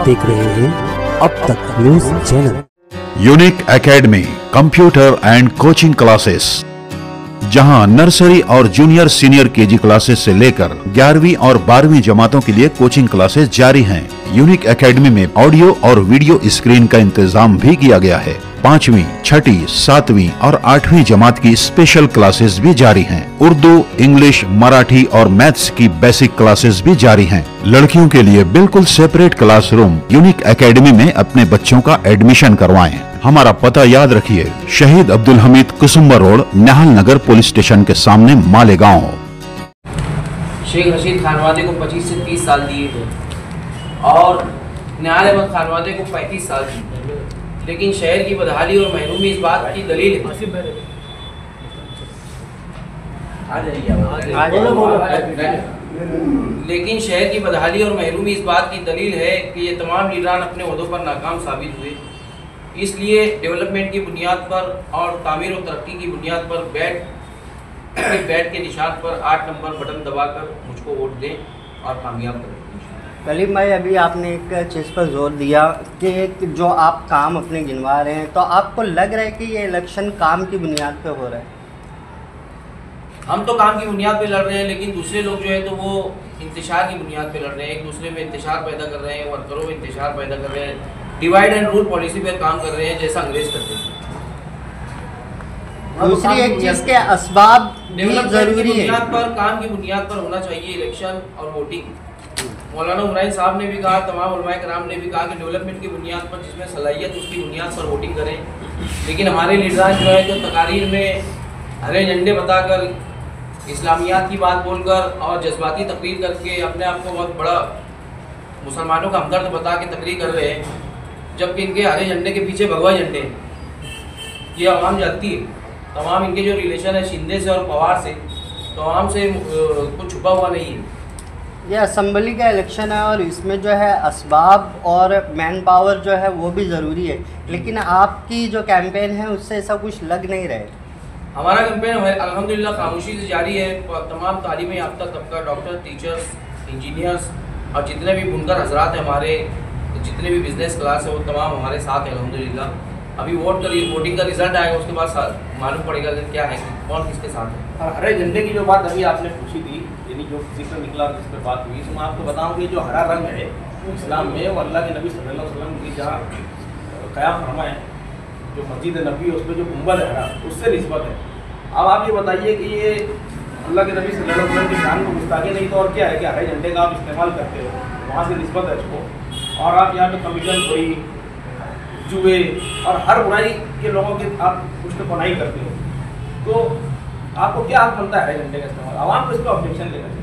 देख रहे हैं अब तक news channel. Unique academy computer and coaching classes, जहां नर्सरी और जूनियर सीनियर केजी क्लासेस से लेकर 11वीं और 12वीं जमातों के लिए कोचिंग क्लासेस जारी हैं। यूनिक एकेडमी में ऑडियो और वीडियो स्क्रीन का इंतजाम भी किया गया है। 5वीं, 6ठी, 7वीं और 8वीं जमात की स्पेशल क्लासेस भी जारी हैं। उर्दू, इंग्लिश, मराठी और मैथ्स की बेसिक क्लासेस भी जारी हैं। लड़कियों के लिए बिल्कुल सेपरेट क्लासरूम। यूनिक एकेडमी में अपने बच्चों का एडमिशन करवाएं। हमारा पता याद रखिए, शहीद अब्दुल हमीद कुसुम्बा रोड, निहाल नगर पुलिस स्टेशन के सामने, मालेगांव। शेख रशीद खानवादे को 25 से 30 साल दिए थे और निहाल अहमद खानवादे को 35 साल दिए, लेकिन शहर की बदहाली और महरूमी इस बात की दलील है। लेकिन शहर की बदहाली और महरूमी इस बात की दलील है कि ये तमाम लीडरान अपने ओहदों पर नाकाम साबित हुए। इसलिए डेवलपमेंट की बुनियाद पर और तामीर और तरक्की की बुनियाद पर बैट के निशान पर 8 नंबर बटन दबाकर मुझको वोट दें और कामयाब करें। कलीम भाई, अभी आपने एक चीज़ पर जोर दिया कि जो आप काम अपने गिनवा रहे हैं, तो आपको लग रहा है कि ये इलेक्शन काम की बुनियाद पे हो रहा है? हम तो काम की बुनियाद पे लड़ रहे हैं, लेकिन दूसरे लोग जो है तो वो इंतशार की बुनियाद पे लड़ रहे हैं। एक दूसरे में इंतशार पैदा कर रहे हैं, वर्करों में इंतशार पैदा कर रहे हैं, डिवाइड एंड रूल पॉलिसी पर काम कर रहे हैं जैसा अंग्रेज करते हैं। दूसरी एक चीज़ के असबाब जरूरी है, काम की बुनियाद पर होना चाहिए इलेक्शन और वोटिंग। मौलाना उमरान साहब ने भी कहा, तमाम उलमाए कराम ने भी कहा कि डेवलपमेंट की बुनियाद पर जिसमें सलाहियत उसकी बुनियाद पर वोटिंग करें। लेकिन हमारे लीडरान जो है तो तकारीर में हरे झंडे बताकर, इस्लामियात की बात बोलकर और जज्बाती तकरीर करके अपने आप को बहुत बड़ा मुसलमानों का हमदर्द बता के तकरीर कर रहे हैं, जबकि इनके हरे झंडे के पीछे भगवा झंडे हैं। ये आवाम जानती है, तमाम इनके जो रिलेशन है शिंदे से और पवार से, तो आवाम से कुछ छुपा हुआ नहीं है। ये असम्बली का इलेक्शन है और इसमें जो है असबाब और मैन पावर जो है वो भी ज़रूरी है, लेकिन आपकी जो कैंपेन है उससे ऐसा कुछ लग नहीं रहा है। हमारा कैंपेन अल्हम्दुलिल्लाह खामोशी से जारी है। तमाम तालीम याफ्ता तबका, डॉक्टर, टीचर्स, इंजीनियर्स और जितने भी बुनकर हजरात हैं, हमारे जितने भी बिजनेस क्लास है, वो तमाम हमारे साथ हैं अल्हम्दुलिल्लाह। अभी वोटिंग का रिजल्ट आएगा, उसके बाद मालूम पड़ेगा कि क्या है, कौन किसके साथ है। और हरे झंडे की जो बात अभी आपने पूछी थी, यानी जो जिक्र निकला जिस पर बात हुई, इसमें आपको बताऊं कि जो हरा रंग है इस्लाम में, वो अल्लाह के नबी सल्लल्लाहु अलैहि वसल्लम की जहाँ क़याम फरमा है, जो मस्जिद नबी है, उस पर जो गुंबद है हरा, उससे निस्बत है। अब आप ये बताइए कि ये अल्लाह के नबी सल्लल्लाहु अलैहि वसल्लम की शान को गुस्ताखी नहीं तो और क्या है कि हरे झंडे का आप इस्तेमाल करते हो, वहाँ से निस्बत है उसको, और आप यहाँ पे कमीशन खोई, जुए और हर बुराई के लोगों के आप कुछ तो बनाई करते हो, तो आपको क्या हक बनता है हरे झंडे का इस्तेमाल? आवाम को इस पर ऑब्जेक्शन लेना चाहिए।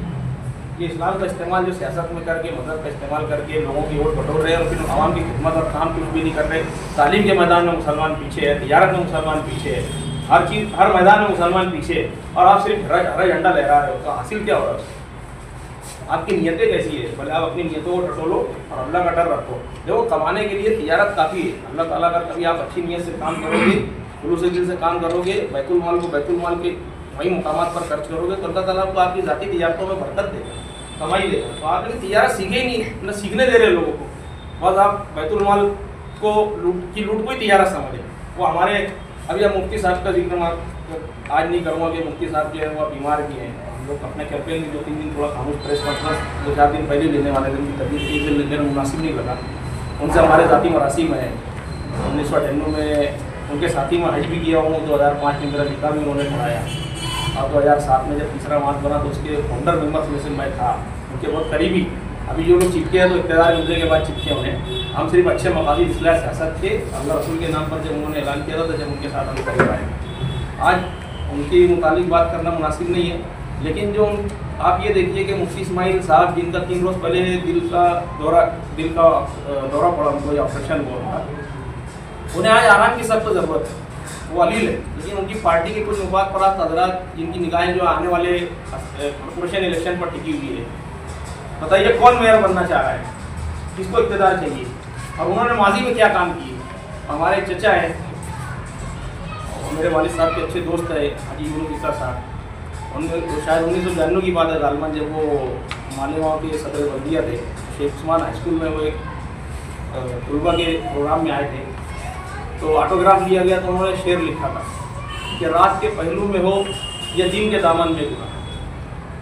ये इस्लाम का इस्तेमाल जो सियासत में करके, मजहब का इस्तेमाल करके लोगों की वोट बटोर रहे हैं और फिर आवाम की खिदमत और काम कुछ भी नहीं कर रहे। तालीम के मैदान में मुसलमान पीछे है, तिजारत में मुसलमान पीछे है, हर चीज़ हर मैदान में मुसलमान पीछे है, और आप सिर्फ हरा झंडा लहरा रहे हो, तो हासिल क्या हो रहा है? आपकी नीयतें कैसी है? भले आप अपनी नीयतों को टटोलो और अल्लाह का डर रखो। देखो, कमाने के लिए तिजारत काफ़ी है, अल्लाह ताला का कभी आप अच्छी नीयत से काम करोगे, खुलूस दिल से काम करोगे, बैतुल माल को बैतुल माल के वही मुकामात पर खर्च करोगे, तो अल्लाह ताला को आपकी ज़ाती तिजारतों में बरकत देगा, कमाई देगा। तो आप लेकिन तिजारत सीखे ही नहीं, न सीखने दे रहे लोगों को, बस आप बैतुल माल को लूट को ही तिजारत समझे। वो हमारे अभी आप मुफ्ती साहब का जिक्र आज नहीं करूँगा कि मुफ्ती साहब जो है वो बीमार भी हैं। हम लोग अपने कैंपेन में 2-3 दिन थोड़ा खामोश प्रेस कॉन्फ्रेंस 2-4 दिन पहले लेने वाले थे, उनकी तबीयत ठीक लेना मुनासिब नहीं लगा। उनसे हमारे साथी मरासिम है, 1998 में उनके साथी में हज भी किया हूँ, 2005 में मेरा निकाह भी उन्होंने पढ़ाया, और 2007 में जब तीसरा मार्च बना तो उसके फाउंडर मेम्बर्स में से मैं था, उनके बहुत करीबी। अभी जो लोग चिपके हैं तो इक़्तिदार मिलने के बाद चिपके उन्हें, हम सिर्फ अच्छे मकासद इस्लाह सियासत थे, अल्लाह रसूल के नाम पर जब उन्होंने ऐलान किया था तो जब उनके साथ हम करीब आए। आज उनके मुतालिक बात करना मुनासिब नहीं है, लेकिन जो आप ये देखिए कि मुफ्ती इस्माइल साहब, जिनका 3 रोज़ पहले दिल का दौरा पड़ा उनको, या ऑपरेशन हुआ, उन्हें आज आराम की सख्त ज़रूरत है, वो अलील है, लेकिन उनकी पार्टी के कुछ मुबाद परास्त हज़रात, जिनकी निगाहें जो आने वाले कॉर्पोरेशन इलेक्शन पर टिकी हुई है, बताइए कौन मेयर बनना चाह रहा है, किसको इक़्तिदार चाहिए, और उन्होंने माजी में क्या काम किए। हमारे चचा हैं, मेरे वालिद साहब के अच्छे दोस्त है हाजी यूनुस इसा साहब, उन्होंने शायद 1992 की बात है गालमन, जब वो मालेगांव के सदर बल्दिया थे, शेख उस्मान हाई स्कूल में वो एक तलबा के प्रोग्राम में आए थे, तो ऑटोग्राफ लिया गया तो उन्होंने शेर लिखा था कि रात के पहलू में हो या दिन के दामन में गुना,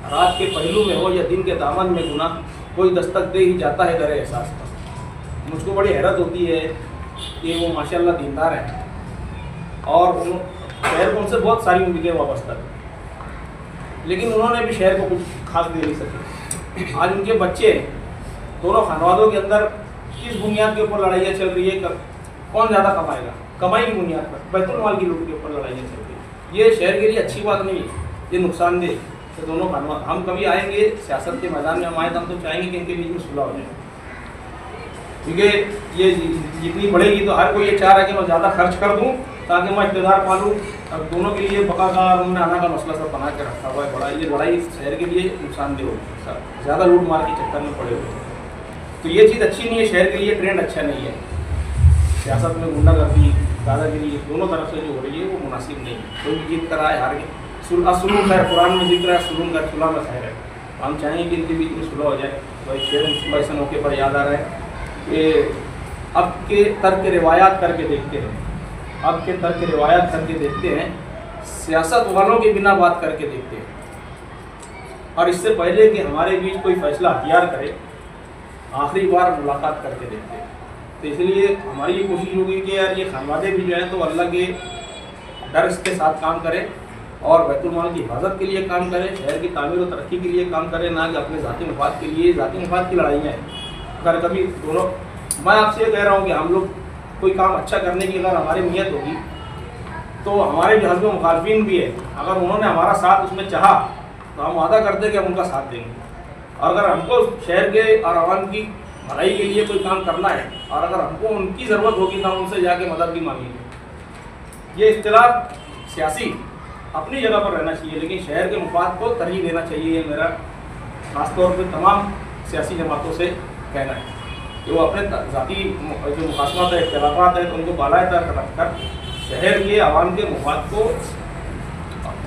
रात के पहलू में हो या दिन के दामन में गुना, कोई दस्तक दे ही जाता है दर एहसास पर। मुझको बड़ी हैरत होती है कि वो माशाल्लाह दीनदार हैं और शहर को उनसे बहुत सारी उम्मीदें वाबस्ता है, लेकिन उन्होंने भी शहर को कुछ खास दे नहीं सके। आज उनके बच्चे दोनों खानवादों के अंदर किस बुनियाद के ऊपर लड़ाइयाँ चल रही है, कौन ज़्यादा कमाएगा, कमाई की बुनियाद पर, बैतुल माल की लूट के ऊपर लड़ाइयाँ चल रही है। ये शहर के लिए अच्छी बात नहीं है, ये नुकसानदेह। तो दोनों खानवाद, हम कभी आएंगे सियासत के मैदान में, हम आए तो हम तो चाहेंगे कि इनके बीच में सुलह हो जाए, क्योंकि ये जितनी बढ़ेगी तो हर कोई ये चाह रहा है कि मैं ज़्यादा खर्च कर दूँ ताकि मैं इक़्तिदार पा लूँ। अब दोनों के लिए बका का और उन्होंने आना का मसला सब बना के रखा हुआ है बड़ा। ये लड़ाई शहर के लिए नुकसानदेह होगी, ज़्यादा लूट मार के चक्कर में पड़े हुए, तो ये चीज़ अच्छी नहीं है, शहर के लिए ट्रेंड अच्छा नहीं है। सियासत में गुंडागर्दी, दादागिरी दोनों तरफ से जो हो रही है वो मुनासिब नहीं है। कोई भी जीत कर आए हार गए, सुलूम खैर, कुरान में जिक्र है सुलूम का सुलह में खैर है। हम चाहेंगे कि इनके बीच में सुलह हो जाए। तो एक शेर ऐसे मौके पर याद आ रहा है कि अब के तर्क रिवायात करके देखते हैं, अब के तर्क रिवायात करके देखते हैं, सियासत वालों के बिना बात करके देखते हैं, और इससे पहले कि हमारे बीच कोई फैसला अख्तियार करे आखिरी बार मुलाकात करके देखते हैं। तो इसलिए हमारी ये कोशिश होगी कि यार ये खानवादे भी जो हैं तो अल्लाह के डर के साथ काम करें और बैतुल माल की हिफाजत के लिए काम करें, शहर की तामीर और तरक्की के लिए काम करें, ना कि अपने ज़ाती मफाद के लिए। ज़ाती मफाद की लड़ाइयाँ हैं। अगर कभी दोनों, मैं आपसे ये कह रहा हूँ कि हम लोग कोई काम अच्छा करने की अगर हमारी नीयत होगी तो हमारे जो हस्ब मुखालफिन भी है, अगर उन्होंने हमारा साथ उसमें चाहा तो हम वादा करते हैं कि हम उनका साथ देंगे। और अगर हमको शहर के और आवाम की भलाई के लिए कोई काम करना है और अगर हमको उनकी ज़रूरत होगी तो हम उनसे जाके मदद भी मांगेंगे। ये इख्तिलाफ सियासी अपनी जगह पर रहना चाहिए, लेकिन शहर के मुफाद को तरजीह देना चाहिए। ये मेरा ख़ासतौर पर तमाम सियासी जमातों से कहना है कि वो अपने ज़ाती जो मुकासमात है, इख्तिलाफात है, तो उनको बालाए तर रख कर शहर के आवाम के मुफाद को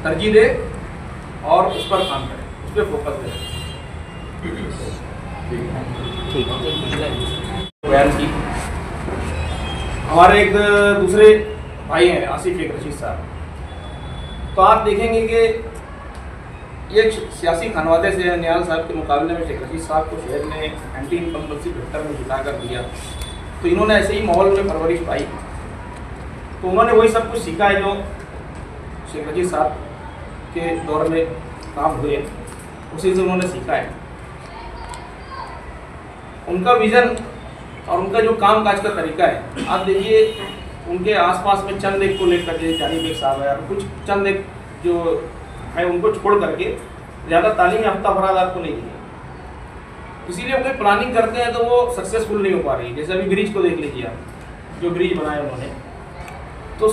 तरजीह दे और उस पर काम करें, उस पर फोकस दें। बयान की हमारे एक दूसरे भाई हैं आसिफ शेख रशीद साहब, तो आप देखेंगे कि ये सियासी खानवादे से नियाल साहब के मुकाबले में शेख रशीद साहब को शहर ने एंटी इनकम्बेंसी फैक्टर में जिता कर दिया। तो इन्होंने ऐसे ही माहौल में परवरिश पाई, तो उन्होंने वही सब कुछ सीखा है जो शेख रशीद साहब के दौर में काम हुए, उसी से उन्होंने सीखा है। उनका विज़न और उनका जो काम काज का तरीका है, आप देखिए उनके आसपास में चंद एक को लेकर के जानी बेग साहब है और कुछ चंद एक जो है उनको छोड़ करके ज़्यादा तालीम याफ्ता अफराद आपको नहीं दिए। इसीलिए वो कोई प्लानिंग करते हैं तो वो सक्सेसफुल नहीं हो पा रही। जैसे अभी ब्रिज को देख लीजिए आप, जो ब्रिज बनाए उन्होंने, तो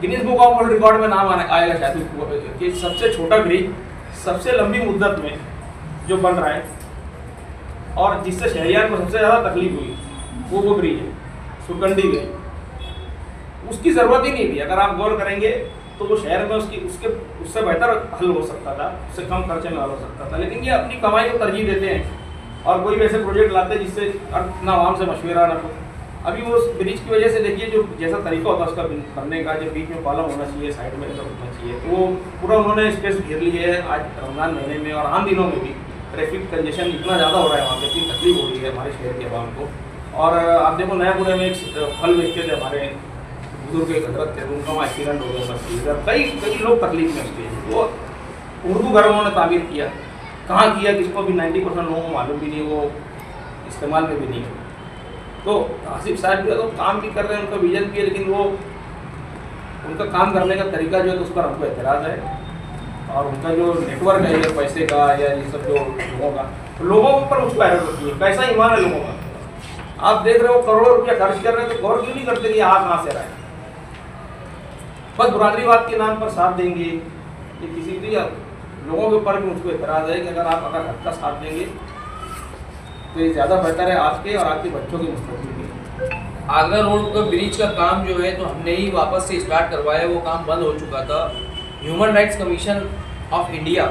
Guinness book of world record में नाम आएगा शायद कि सबसे छोटा ब्रिज सबसे लंबी मुद्दत में जो बन रहा है और जिससे शहरियार को सबसे ज़्यादा तकलीफ हुई वो ब्रिज है सुरकंडी ब्रिज। उसकी ज़रूरत ही नहीं थी। अगर आप गौर करेंगे तो वो शहर में उससे बेहतर हल हो सकता था, उससे कम खर्चे में हल हो सकता था, लेकिन ये अपनी कमाई को तरजीह देते हैं और कोई वैसे प्रोजेक्ट लाते हैं जिससे ना आवाम से मशवरा ना कुछ। अभी वो ब्रिज की वजह से देखिए जो जैसा तरीका होता है उसका करने का, जो बीच में कॉलम होना चाहिए, साइड में ऐसा होना चाहिए, तो वो पूरा उन्होंने स्पेस घेर ली है। आज रमज़ान महीने में और आम दिनों में भी ट्रैफिक कंजेशन इतना ज़्यादा हो रहा है, वहाँ पे इतनी तकलीफ हो रही है हमारे शहर के आवाम को। और आप देखो नयापुरे में एक फल बेचते थे हमारे बुजुर्ग एक हजरत थे, उनका वहाँ एक्सीडेंट हो गया सब, कई लोग तकलीफ में उसके। वो उर्दू घर उन्होंने तामीर किया, कहाँ किया किसको भी 90% लोगों को मालूम भी नहीं, वो इस्तेमाल में भी नहीं है। तो आसिफ साहब जो है तो काम भी कर रहे हैं, उनका विजन भी है, लेकिन वो उनका काम करने का तरीका जो है तो उस पर हमको एतराज़ है। और उनका जो नेटवर्क है या पैसे का या ये सब जो लोगों का, तो लोगों पर मुझको हैरत होती है, कैसा ईमान है लोगों का। आप देख रहे हो करोड़ों रुपया खर्च कर रहे हैं तो गौर क्यों नहीं करते कि आप कहाँ से रहे, बस बुरादरीवाद के नाम पर साथ देंगे। ये किसी भी लोगों के ऊपर भी मुझको एतराज़ है कि अगर हक का साथ देंगे तो ये ज़्यादा बेहतर है आपके और आपके बच्चों के मुस्तकबिल के लिए। आगरा रोड का ब्रिज का काम जो है तो हमने ही वापस से स्टार्ट करवाया, वो काम बंद हो चुका था। Human rights commission of India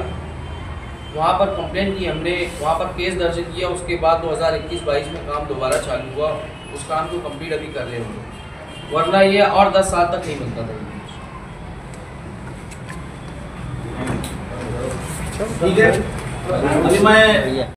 वहाँ पर कंप्लेंट की हमने, वहाँ पर केस दर्ज किया। उसके बाद 2021-22 में काम दोबारा चालू हुआ। उस काम को कंप्लीट अभी कर रहे हैं, वरना ये और 10 साल तक नहीं बनता था। ठीक है, अभी मैं